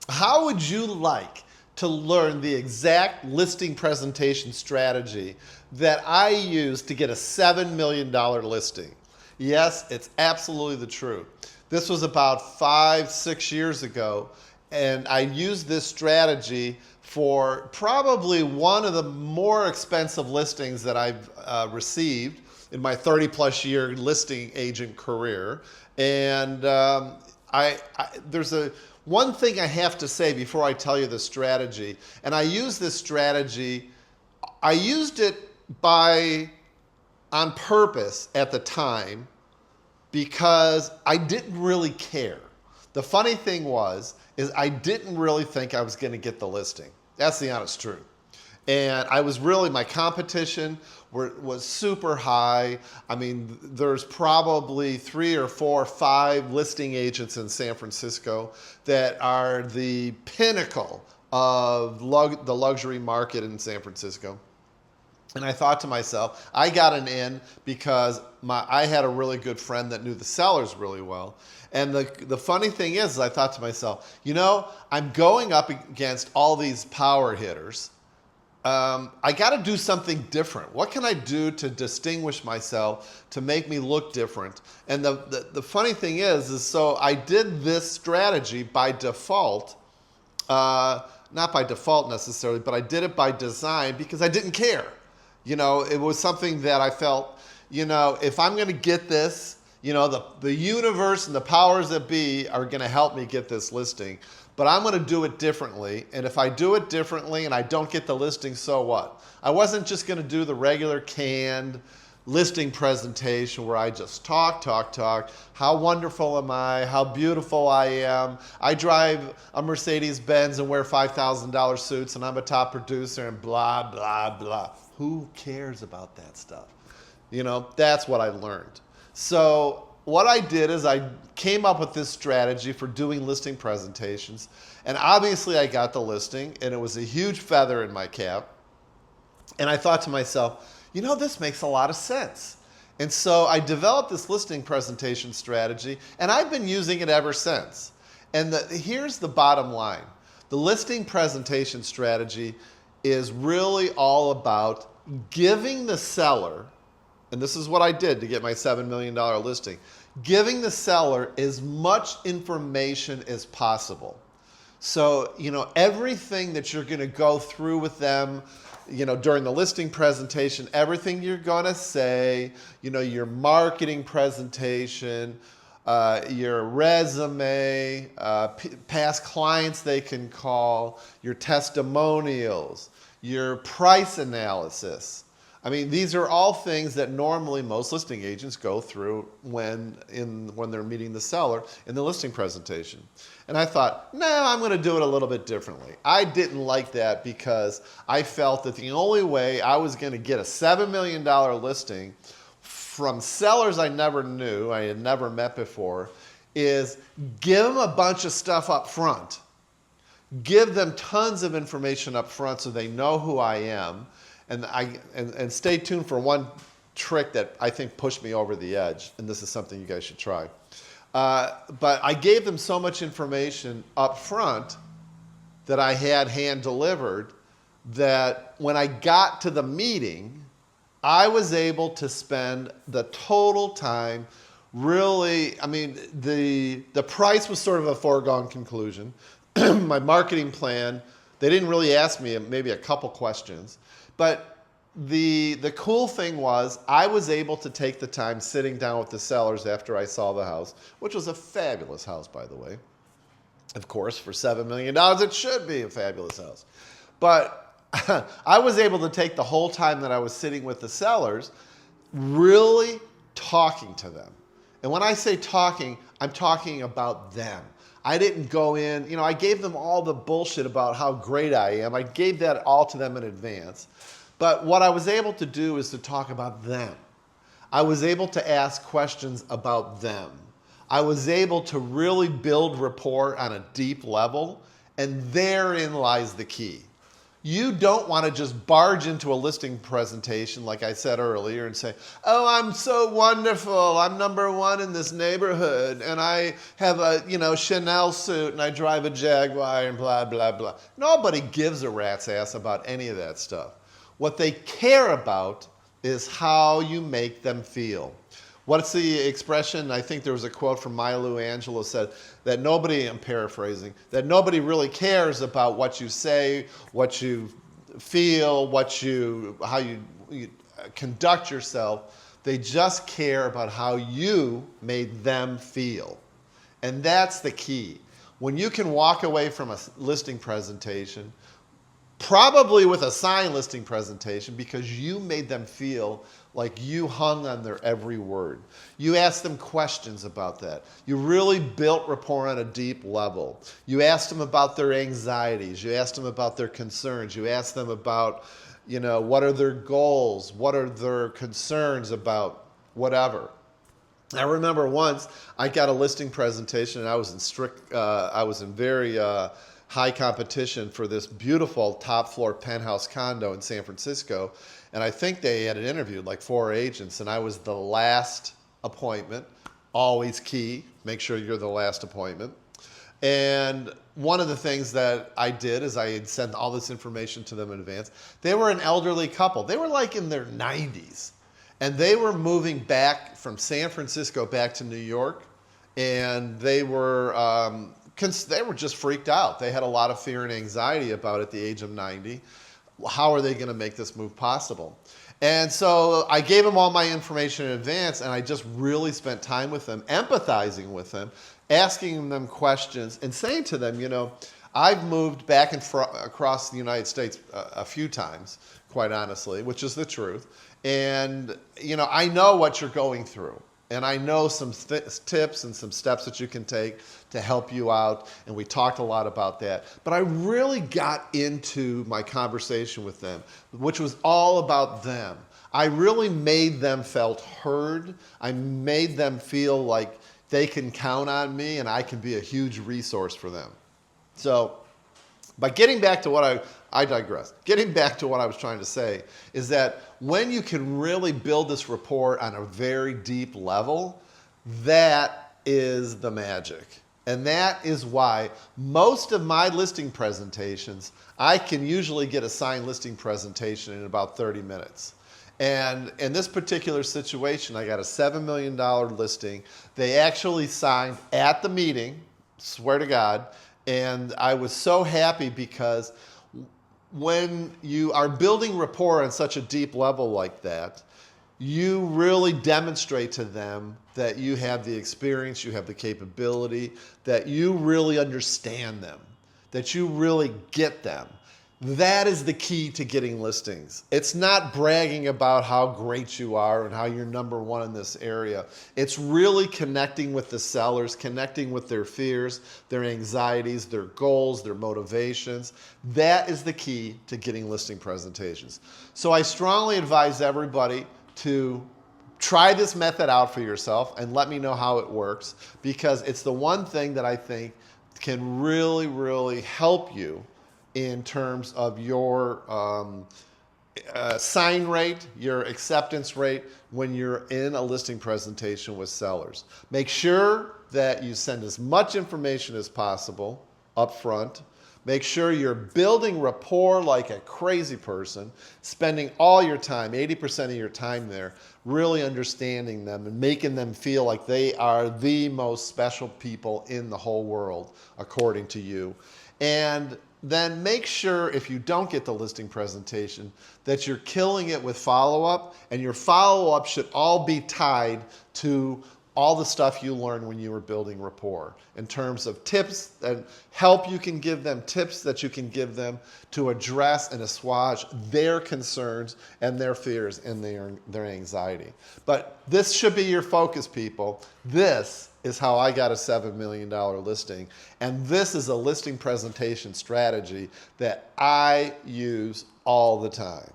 How would you like to learn the exact listing presentation strategy that I used to get a $7 million listing? Yes, it's absolutely the truth. This was about 5, 6 years ago, and I used this strategy for probably one of the more expensive listings that I've received in my 30 plus year listing agent career. And there's one thing I have to say before I tell you the strategy, and I use this strategy, I used it on purpose at the time because I didn't really care. The funny thing is I didn't really think I was going to get the listing. That's the honest truth. And my competition was super high. I mean, there's probably 3 or 4 or 5 listing agents in San Francisco that are the pinnacle of the luxury market in San Francisco. And I thought to myself, I got an in because I had a really good friend that knew the sellers really well. And the funny thing is I thought to myself, I'm going up against all these power hitters. I got to do something different. What can I do to distinguish myself, to make me look different? And the funny thing is so I did this strategy by default, not by default necessarily, but I did it by design because I didn't care. It was something that I felt, if I'm going to get this, the universe and the powers that be are going to help me get this listing. But I'm going to do it differently. And if I do it differently and I don't get the listing, so what? I wasn't just going to do the regular canned listing presentation where I just talk. How wonderful am I? How beautiful I am. I drive a Mercedes-Benz and wear $5,000 suits and I'm a top producer and blah, blah, blah. Who cares about that stuff? That's what I learned. So what I did is I came up with this strategy for doing listing presentations. And obviously I got the listing and it was a huge feather in my cap. And I thought to myself, this makes a lot of sense. And so I developed this listing presentation strategy and I've been using it ever since. And here's the bottom line. The listing presentation strategy is really all about giving the seller, and this is what I did to get my $7 million listing, giving the seller as much information as possible. So, everything that you're going to go through with them, during the listing presentation, everything you're going to say, your marketing presentation, your resume, past clients they can call, your testimonials, your price analysis. I mean, these are all things that normally most listing agents go through when they're meeting the seller in the listing presentation. And I thought, no, I'm going to do it a little bit differently. I didn't like that because I felt that the only way I was going to get a $7 million listing from sellers I never knew, I had never met before, is give them a bunch of stuff up front. Give them tons of information up front so they know who I am. And stay tuned for one trick that I think pushed me over the edge, and this is something you guys should try. But I gave them so much information up front that I had hand delivered that when I got to the meeting, I was able to spend the total time really, the price was sort of a foregone conclusion. My marketing plan, they didn't really ask me maybe a couple questions. But the cool thing was I was able to take the time sitting down with the sellers after I saw the house, which was a fabulous house, by the way. Of course, for $7 million, it should be a fabulous house. But I was able to take the whole time that I was sitting with the sellers, really talking to them. And when I say talking, I'm talking about them. I didn't go in, I gave them all the bullshit about how great I am. I gave that all to them in advance. But what I was able to do is to talk about them. I was able to ask questions about them. I was able to really build rapport on a deep level, and therein lies the key. You don't want to just barge into a listing presentation, like I said earlier, and say, oh, I'm so wonderful. I'm number one in this neighborhood, and I have a Chanel suit, and I drive a Jaguar, and blah, blah, blah. Nobody gives a rat's ass about any of that stuff. What they care about is how you make them feel. What's the expression? I think there was a quote from Maya Angelou said that nobody, I'm paraphrasing, that nobody really cares about what you say, what you feel, how you conduct yourself. They just care about how you made them feel. And that's the key. When you can walk away from a listing presentation, probably with a signed listing presentation, because you made them feel like you hung on their every word. You asked them questions about that. You really built rapport on a deep level. You asked them about their anxieties. You asked them about their concerns. You asked them about, what are their goals? What are their concerns about whatever? I remember once I got a listing presentation, and I was in very high competition for this beautiful top floor penthouse condo in San Francisco. And I think they had interviewed like 4 agents, and I was the last appointment. Always key, make sure you're the last appointment. And one of the things that I did is I had sent all this information to them in advance. They were an elderly couple. They were like in their 90s. And they were moving back from San Francisco back to New York. And they were just freaked out. They had a lot of fear and anxiety about at the age of 90. How are they going to make this move possible? And so I gave them all my information in advance, and I just really spent time with them, empathizing with them, asking them questions, and saying to them, I've moved back and across the United States a few times, quite honestly, which is the truth. And, I know what you're going through. And I know some tips and some steps that you can take to help you out. And we talked a lot about that. But I really got into my conversation with them, which was all about them. I really made them felt heard. I made them feel like they can count on me and I can be a huge resource for them. So by getting back to what I digress. Getting back to what I was trying to say is that when you can really build this rapport on a very deep level, that is the magic. And that is why most of my listing presentations, I can usually get a signed listing presentation in about 30 minutes. And in this particular situation, I got a $7 million listing. They actually signed at the meeting, swear to God. And I was so happy because when you are building rapport on such a deep level like that, you really demonstrate to them that you have the experience, you have the capability, that you really understand them, that you really get them. That is the key to getting listings. It's not bragging about how great you are and how you're number one in this area. It's really connecting with the sellers, connecting with their fears, their anxieties, their goals, their motivations. That is the key to getting listing presentations. So I strongly advise everybody to try this method out for yourself and let me know how it works, because it's the one thing that I think can really, really help you in terms of your sign rate, your acceptance rate when you're in a listing presentation with sellers. Make sure that you send as much information as possible up front. Make sure you're building rapport like a crazy person, spending all your time, 80% of your time there, really understanding them and making them feel like they are the most special people in the whole world, according to you. And then make sure, if you don't get the listing presentation, that you're killing it with follow-up, and your follow-up should all be tied to all the stuff you learned when you were building rapport in terms of tips and help you can give them, tips that you can give them to address and assuage their concerns and their fears and their anxiety. But this should be your focus, people. This is how I got a $7 million listing. And this is a listing presentation strategy that I use all the time.